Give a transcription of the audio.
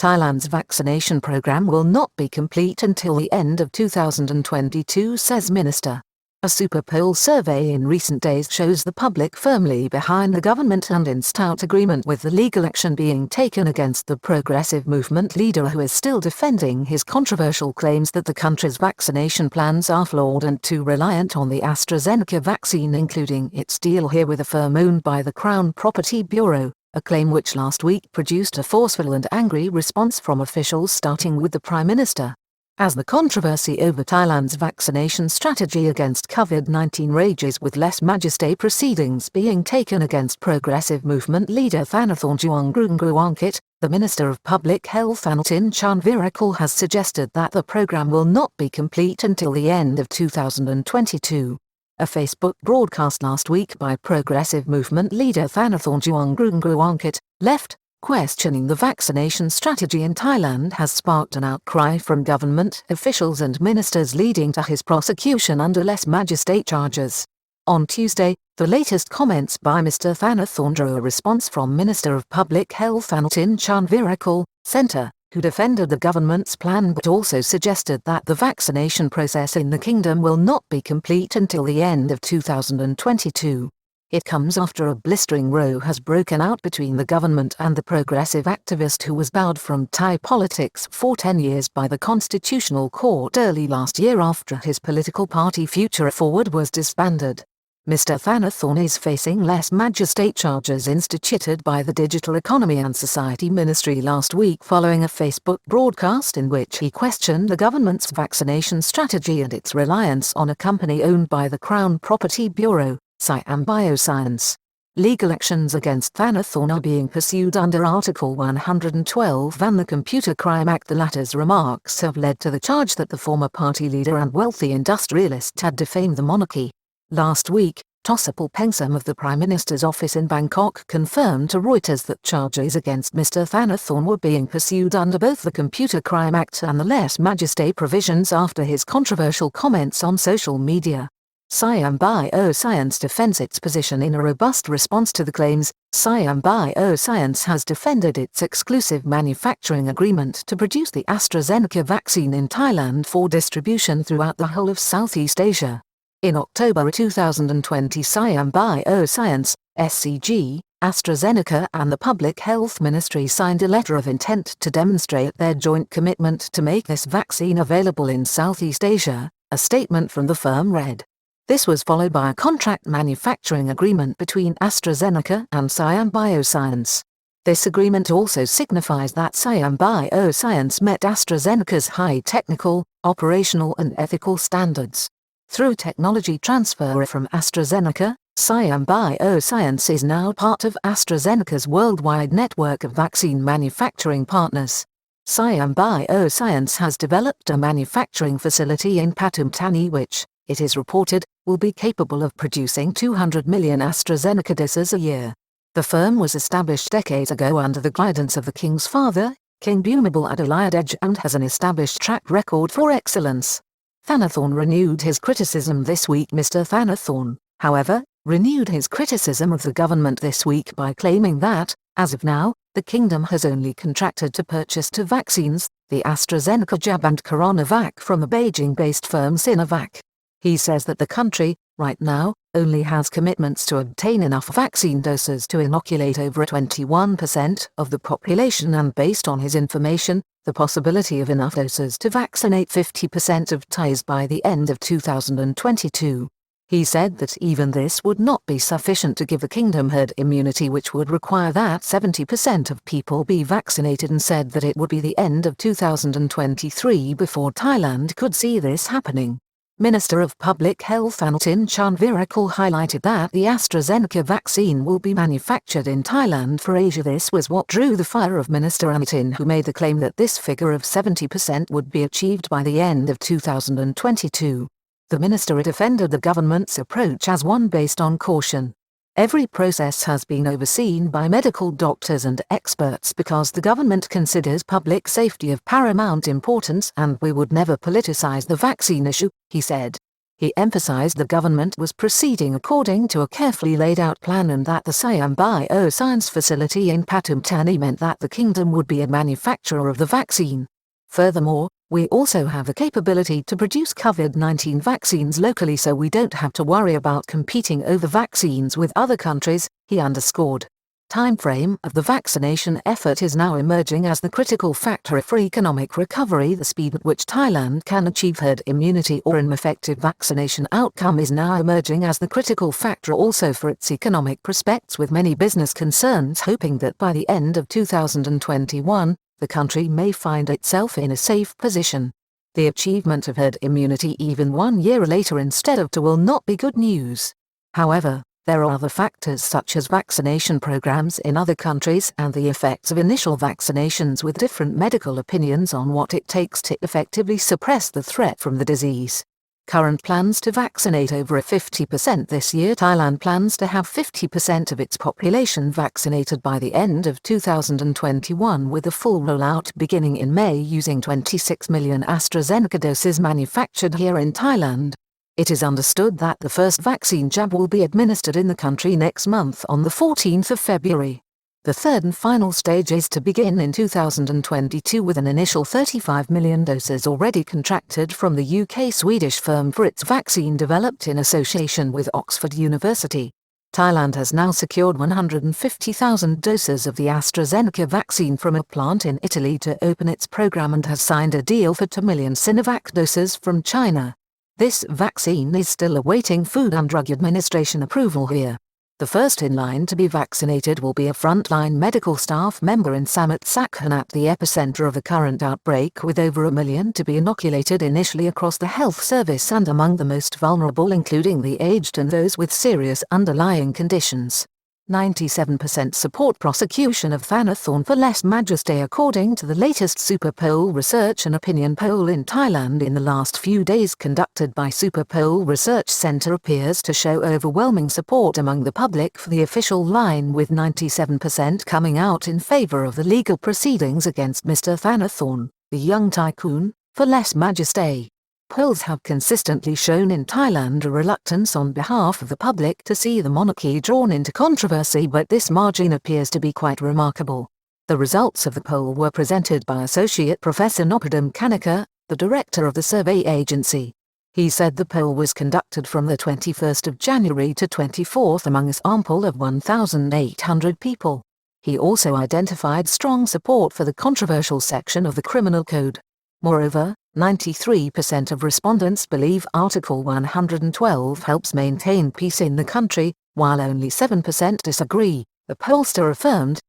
Thailand's vaccination program will not be complete until the end of 2022, says Minister. A super poll survey in recent days shows the public firmly behind the government and in stout agreement with the legal action being taken against the progressive movement leader, who is still defending his controversial claims that the country's vaccination plans are flawed and too reliant on the AstraZeneca vaccine, including its deal here with a firm owned by the Crown Property Bureau, a claim which last week produced a forceful and angry response from officials, starting with the Prime Minister. As the controversy over Thailand's vaccination strategy against COVID-19 rages, with lese majeste proceedings being taken against progressive movement leader Thanathorn Juangroongruangkit, the Minister of Public Health Anutin Charnvirakul has suggested that the program will not be complete until the end of 2022. A Facebook broadcast last week by progressive movement leader Thanathorn Juangroongruangkit, left, questioning the vaccination strategy in Thailand, has sparked an outcry from government officials and ministers, leading to his prosecution under lese majeste charges. On Tuesday, the latest comments by Mr. Thanathorn drew a response from Minister of Public Health Anutin Charnvirakul, Centre, who defended the government's plan but also suggested that the vaccination process in the kingdom will not be complete until the end of 2022. It comes after a blistering row has broken out between the government and the progressive activist who was barred from Thai politics for 10 years by the Constitutional Court early last year after his political party Future Forward was disbanded. Mr. Thanathorn is facing lese majeste charges instituted by the Digital Economy and Society Ministry last week, following a Facebook broadcast in which he questioned the government's vaccination strategy and its reliance on a company owned by the Crown Property Bureau, Siam Bioscience. Legal actions against Thanathorn are being pursued under Article 112 and the Computer Crime Act. The latter's remarks have led to the charge that the former party leader and wealthy industrialist had defamed the monarchy. Last week, Tosapul Pengsam of the Prime Minister's office in Bangkok confirmed to Reuters that charges against Mr. Thanathorn were being pursued under both the Computer Crime Act and the lese majeste provisions after his controversial comments on social media. Siam Bioscience defends its position in a robust response to the claims. Siam Bioscience has defended its exclusive manufacturing agreement to produce the AstraZeneca vaccine in Thailand for distribution throughout the whole of Southeast Asia. In October 2020, Siam Bioscience, SCG, AstraZeneca and the Public Health Ministry signed a letter of intent to demonstrate their joint commitment to make this vaccine available in Southeast Asia, a statement from the firm read. This was followed by a contract manufacturing agreement between AstraZeneca and Siam Bioscience. This agreement also signifies that Siam Bioscience met AstraZeneca's high technical, operational and ethical standards. Through technology transfer from AstraZeneca, Siam Bioscience is now part of AstraZeneca's worldwide network of vaccine manufacturing partners. Siam Bioscience has developed a manufacturing facility in Pathum Thani which, it is reported, will be capable of producing 200 million AstraZeneca doses a year. The firm was established decades ago under the guidance of the King's father, King Bhumibol Adulyadej, and has an established track record for excellence. Thanathorn renewed his criticism this week. Mr. Thanathorn, however, renewed his criticism of the government this week by claiming that, as of now, the kingdom has only contracted to purchase two vaccines, the AstraZeneca jab and CoronaVac, from the Beijing-based firm Sinovac. He says that the country, right now, only has commitments to obtain enough vaccine doses to inoculate over 21% of the population, and based on his information, the possibility of enough doses to vaccinate 50% of Thais by the end of 2022. He said that even this would not be sufficient to give the kingdom herd immunity, which would require that 70% of people be vaccinated, and said that it would be the end of 2023 before Thailand could see this happening. Minister of Public Health Anutin Charnvirakul highlighted that the AstraZeneca vaccine will be manufactured in Thailand for Asia. This was what drew the fire of Minister Anutin, who made the claim that this figure of 70% would be achieved by the end of 2022. The minister defended the government's approach as one based on caution. Every process has been overseen by medical doctors and experts because the government considers public safety of paramount importance, and we would never politicize the vaccine issue, he said. He emphasized the government was proceeding according to a carefully laid out plan and that the Siam Bioscience facility in Pathum Thani meant that the kingdom would be a manufacturer of the vaccine. Furthermore, we also have the capability to produce COVID-19 vaccines locally, so we don't have to worry about competing over vaccines with other countries, he underscored. Timeframe of the vaccination effort is now emerging as the critical factor for economic recovery. The speed at which Thailand can achieve herd immunity or an effective vaccination outcome is now emerging as the critical factor also for its economic prospects, with many business concerns hoping that by the end of 2021, the country may find itself in a safe position. The achievement of herd immunity even 1 year later instead of 2 will not be good news. However, there are other factors such as vaccination programs in other countries and the effects of initial vaccinations, with different medical opinions on what it takes to effectively suppress the threat from the disease. Current plans to vaccinate over 50% this year. Thailand plans to have 50% of its population vaccinated by the end of 2021, with a full rollout beginning in May using 26 million AstraZeneca doses manufactured here in Thailand. It is understood that the first vaccine jab will be administered in the country next month on the 14th of February. The third and final stage is to begin in 2022, with an initial 35 million doses already contracted from the UK-Swedish firm for its vaccine developed in association with Oxford University. Thailand has now secured 150,000 doses of the AstraZeneca vaccine from a plant in Italy to open its program and has signed a deal for 2 million Sinovac doses from China. This vaccine is still awaiting Food and Drug Administration approval here. The first in line to be vaccinated will be a frontline medical staff member in Samut Sakhon, at the epicenter of the current outbreak, with over 1 million to be inoculated initially across the health service and among the most vulnerable, including the aged and those with serious underlying conditions. 97% support prosecution of Thanathorn for lèse majesté, according to the latest Super Poll research and opinion poll in Thailand in the last few days conducted by Super Poll Research Center, appears to show overwhelming support among the public for the official line, with 97% coming out in favor of the legal proceedings against Mr. Thanathorn, the young tycoon, for lèse majesté. Polls have consistently shown in Thailand a reluctance on behalf of the public to see the monarchy drawn into controversy, but this margin appears to be quite remarkable. The results of the poll were presented by Associate Professor Nopadam Kanika, the director of the survey agency. He said the poll was conducted from the 21st of January to 24th among a sample of 1,800 people. He also identified strong support for the controversial section of the Criminal Code. Moreover, 93% of respondents believe Article 112 helps maintain peace in the country, while only 7% disagree, the pollster affirmed.